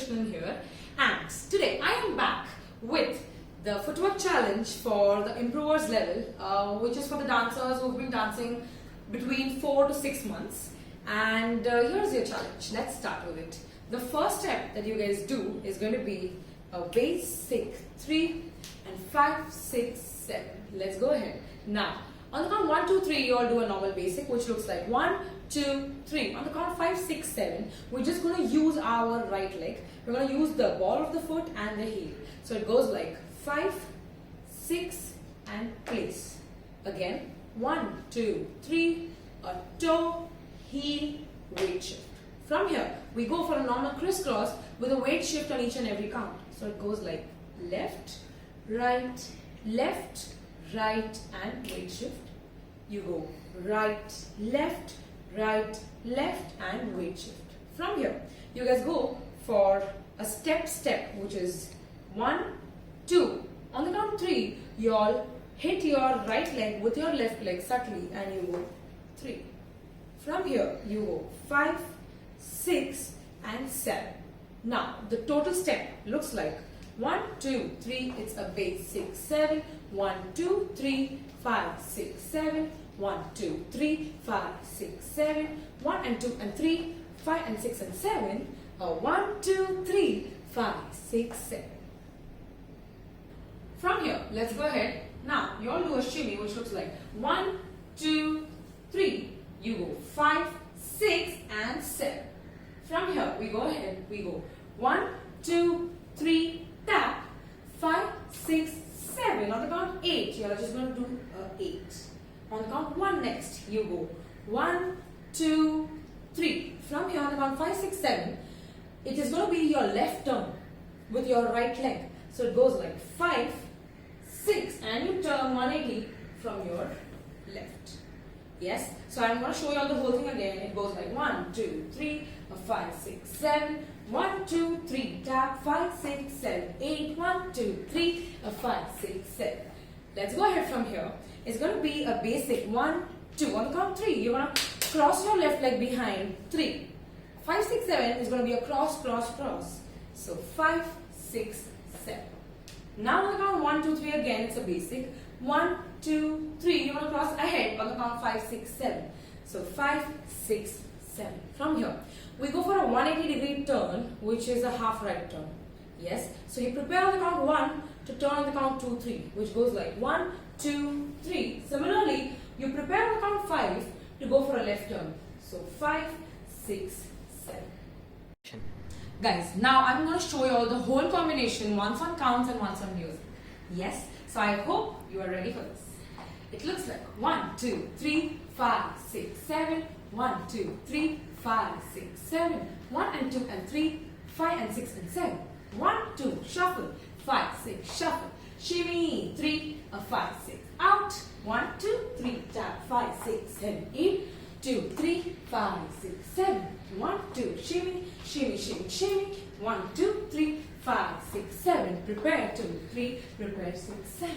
Krishnan here, and today I am back with the footwork challenge for the improvers level, which is for the dancers who've been dancing between 4 to 6 months. And here's your challenge. Let's start with it. The first step that you guys do is going to be a basic 3 and 5, 6, 7. Let's go ahead. Now, on the count 1, 2, 3, you all do a normal basic, which looks like 1, 2, 3. On the count 5, 6, 7, we're just going to use our right leg. We're going to use the ball of the foot and the heel. So it goes like 5, 6, and place. Again, 1, 2, 3, a toe, heel, weight shift. From here, we go for a normal crisscross with a weight shift on each and every count. So it goes like left, right, and weight shift. You go right, left, and weight shift. From here, you guys go for a step, which is 1, 2. On the count 3, you all hit your right leg with your left leg subtly and you go 3. From here, you go 5, 6, and 7. Now, the total step looks like 1, 2, 3, it's a basic 7, 1, 2, 3, 5, 6, 7, 1, 2, 3, 5, 6, 7, 1 and 2 and 3, 5 and 6 and 7, 1, 2, 3, 5, 6, 7. From here, let's go ahead. Now, you all do a shimmy, which looks like 1, 2, 3. You go 5, 6, and 7. From here, we go ahead. We go 1, 2, 3, tap, 5, 6, 7. On the count 8, you are just going to do 8. On the count 1 next, you go 1, 2, 3. From here, on the count 5, 6, 7, it is going to be your left turn with your right leg. So it goes like 5, 6, and you turn 180 from your left. Yes, so I'm going to show you all the whole thing again. It goes like 1, 2, 3, 5, 6, 7, 1, 2, 3, tap, 5, 6, 7, 8, 1, 2, 3, 5, 6, 7. Let's go ahead from here. It's going to be a basic 1, 2. On the count 3, you're going to cross your left leg behind 3. 5, 6, 7 is going to be a cross. So 5, 6, 7. Now on the count 1, 2, 3 again, it's a basic 1, 2, 3. You're going to cross ahead on the count 5, 6, 7. So 5, 6, 7. From here, we go for a 180-degree turn, which is a half right turn. Yes. So you prepare on the count 1 to turn on the count 2, 3, which goes like 1, 2, 3. Similarly, you prepare on the count 5 to go for a left turn. So 5, 6, 7. Guys, now I'm going to show you all the whole combination, once on counts and once on music. Yes. So I hope you are ready for this. It looks like 1, 2, 3, 5, 6, 7, 1, 2, 3, 5, 6, 7, 1 and 2 and 3, 5 and 6 and 7. 1, 2, shuffle, 5, 6, shuffle, shimmy, 3, 5, 6, out, 1, 2, 3, tap, 5, 6, 7, 8, 2, 3, 5, 6, 7, 1, 2, shimmy, 1, 2, 3, 5, 6, 7, prepare 2, 3, prepare 6, 7.